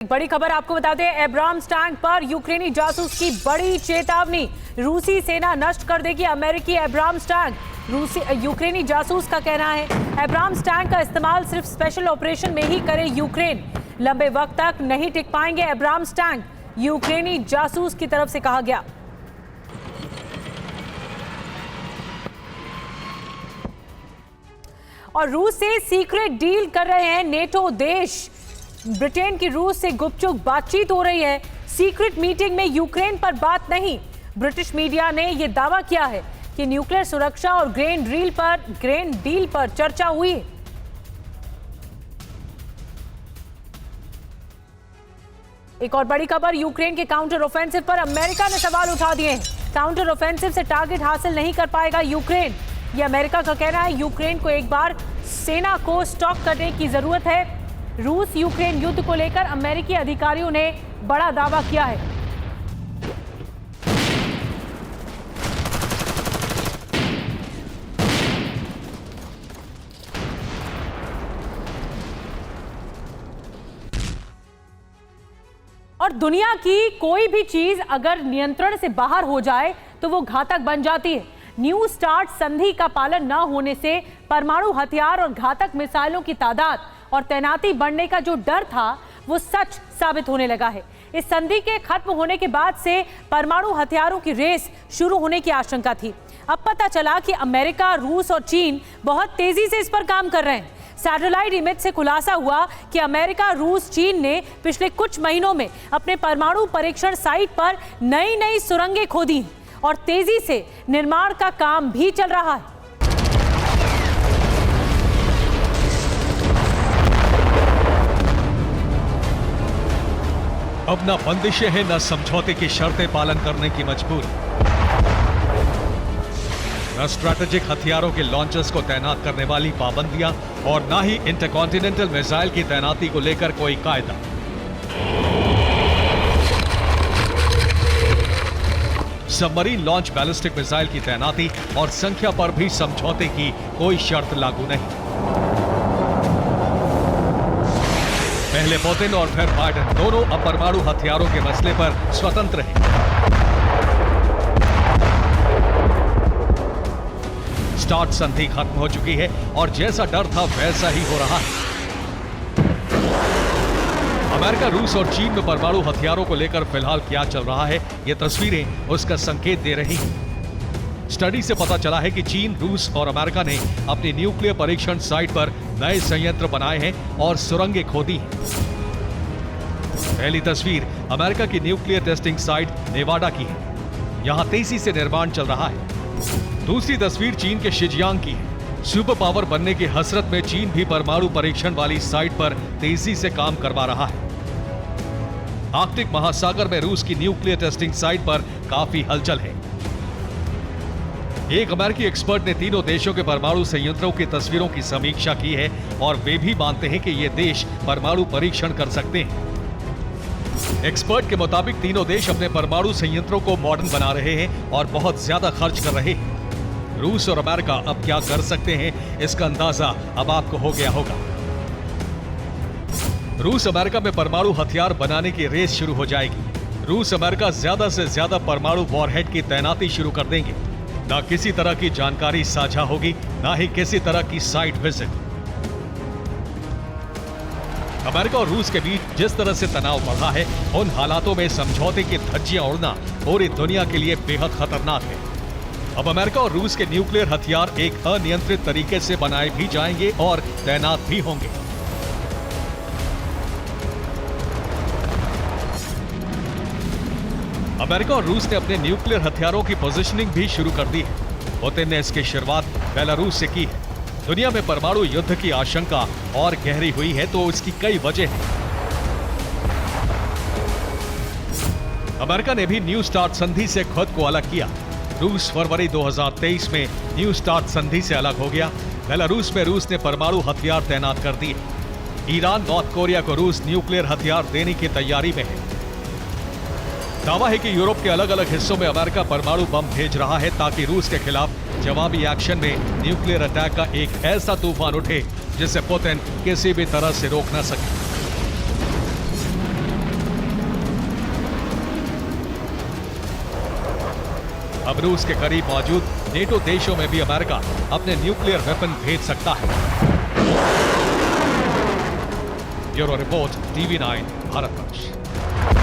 बड़ी खबर आपको बता दें, एब्राम्स टैंक पर यूक्रेनी जासूस की बड़ी चेतावनी। रूसी सेना नष्ट कर देगी अमेरिकी एब्राम्स टैंक। यूक्रेनी जासूस का कहना है एब्राम्स टैंक का इस्तेमाल सिर्फ स्पेशल ऑपरेशन में ही करे यूक्रेन। लंबे वक्त तक नहीं टिक पाएंगे एब्राम्स टैंक, यूक्रेनी जासूस की तरफ से कहा गया। और रूस से सीक्रेट डील कर रहे हैं नेटो देश। ब्रिटेन की रूस से गुपचुप बातचीत हो रही है। सीक्रेट मीटिंग में यूक्रेन पर बात नहीं। ब्रिटिश मीडिया ने यह दावा किया है कि न्यूक्लियर सुरक्षा और ग्रेन डील पर चर्चा हुई। एक और बड़ी खबर, यूक्रेन के काउंटर ऑफेंसिव पर अमेरिका ने सवाल उठा दिए हैं। काउंटर ऑफेंसिव से टारगेट हासिल नहीं कर पाएगा यूक्रेन, यह अमेरिका का कहना है। यूक्रेन को एक बार सेना को स्टॉक करने की जरूरत है। रूस यूक्रेन युद्ध को लेकर अमेरिकी अधिकारियों ने बड़ा दावा किया है। और दुनिया की कोई भी चीज अगर नियंत्रण से बाहर हो जाए तो वो घातक बन जाती है। न्यू स्टार्ट संधि का पालन न होने से परमाणु हथियार और घातक मिसाइलों की तादाद और तैनाती बढ़ने का जो डर था वो सच साबित होने लगा है। इस संधि के खत्म होने के बाद से परमाणु हथियारों की रेस शुरू होने की आशंका थी। अब पता चला कि अमेरिका, रूस और चीन बहुत तेजी से इस पर काम कर रहे हैं। सैटेलाइट इमेज से खुलासा हुआ कि अमेरिका, रूस, चीन ने पिछले कुछ महीनों में अपने परमाणु परीक्षण साइट पर नई नई सुरंगें खोदी और तेजी से निर्माण का काम भी चल रहा है। अब न बंदिशें हैं न समझौते की शर्तें पालन करने की मजबूरी, न स्ट्रैटेजिक हथियारों के लॉन्चर्स को तैनात करने वाली पाबंदियां और न ही इंटरकॉन्टिनेंटल मिसाइल की तैनाती को लेकर कोई कायदा। सबमरीन लॉन्च बैलिस्टिक मिसाइल की तैनाती और संख्या पर भी समझौते की कोई शर्त लागू नहीं। पहले पुतिन और फिर बाइडेन दोनों अब परमाणु हथियारों के मसले पर स्वतंत्र हैं। स्टार्ट संधि खत्म हो चुकी है और जैसा डर था वैसा ही हो रहा है। अमेरिका, रूस और चीन में परमाणु हथियारों को लेकर फिलहाल क्या चल रहा है, ये तस्वीरें उसका संकेत दे रही हैं। स्टडी से पता चला है कि चीन, रूस और अमेरिका ने अपनी न्यूक्लियर परीक्षण साइट पर नए संयंत्र बनाए हैं और सुरंगें खोदी हैं। पहली तस्वीर अमेरिका की न्यूक्लियर टेस्टिंग साइट नेवाडा की है। यहां तेजी से निर्माण चल रहा है। दूसरी तस्वीर चीन के शिजियांग की है। सुपर पावर बनने की हसरत में चीन भी परमाणु परीक्षण वाली साइट पर तेजी से काम करवा रहा है। आर्कटिक महासागर में रूस की न्यूक्लियर टेस्टिंग साइट पर काफी हलचल है। एक अमेरिकी एक्सपर्ट ने तीनों देशों के परमाणु संयंत्रों की तस्वीरों की समीक्षा की है और वे भी मानते हैं कि ये देश परमाणु परीक्षण कर सकते हैं। एक्सपर्ट के मुताबिक तीनों देश अपने परमाणु संयंत्रों को मॉडर्न बना रहे हैं और बहुत ज्यादा खर्च कर रहे हैं। रूस और अमेरिका अब क्या कर सकते हैं, इसका अंदाजा अब आपको हो गया होगा। रूस अमेरिका में परमाणु हथियार बनाने की रेस शुरू हो जाएगी। रूस अमेरिका ज्यादा से ज्यादा परमाणु वॉरहेड की तैनाती शुरू कर देंगे। ना किसी तरह की जानकारी साझा होगी, ना ही किसी तरह की साइट विजिट। अमेरिका और रूस के बीच जिस तरह से तनाव बढ़ा है, उन हालातों में समझौते की धज्जियां उड़ना पूरी दुनिया के लिए बेहद खतरनाक है। अब अमेरिका और रूस के न्यूक्लियर हथियार एक अनियंत्रित तरीके से बनाए भी जाएंगे और तैनात भी होंगे। अमेरिका और रूस ने अपने न्यूक्लियर हथियारों की पोजीशनिंग भी शुरू कर दी है। पुतिन ने इसकी शुरुआत बेलारूस से की है। दुनिया में परमाणु युद्ध की आशंका और गहरी हुई है तो इसकी कई वजह हैं। अमेरिका ने भी न्यू स्टार्ट संधि से खुद को अलग किया। रूस फरवरी 2023 में न्यू स्टार्ट संधि से अलग हो गया। बेलारूस में रूस ने परमाणु हथियार तैनात कर दिए। ईरान, नॉर्थ कोरिया को रूस न्यूक्लियर हथियार देने की तैयारी में है। दावा है कि यूरोप के अलग अलग हिस्सों में अमेरिका परमाणु बम भेज रहा है ताकि रूस के खिलाफ जवाबी एक्शन में न्यूक्लियर अटैक का एक ऐसा तूफान उठे जिसे पुतिन किसी भी तरह से रोक न सके। अब रूस के करीब मौजूद नेटो देशों में भी अमेरिका अपने न्यूक्लियर वेपन भेज सकता है। Bureau report, TV9 Bharatvarsh.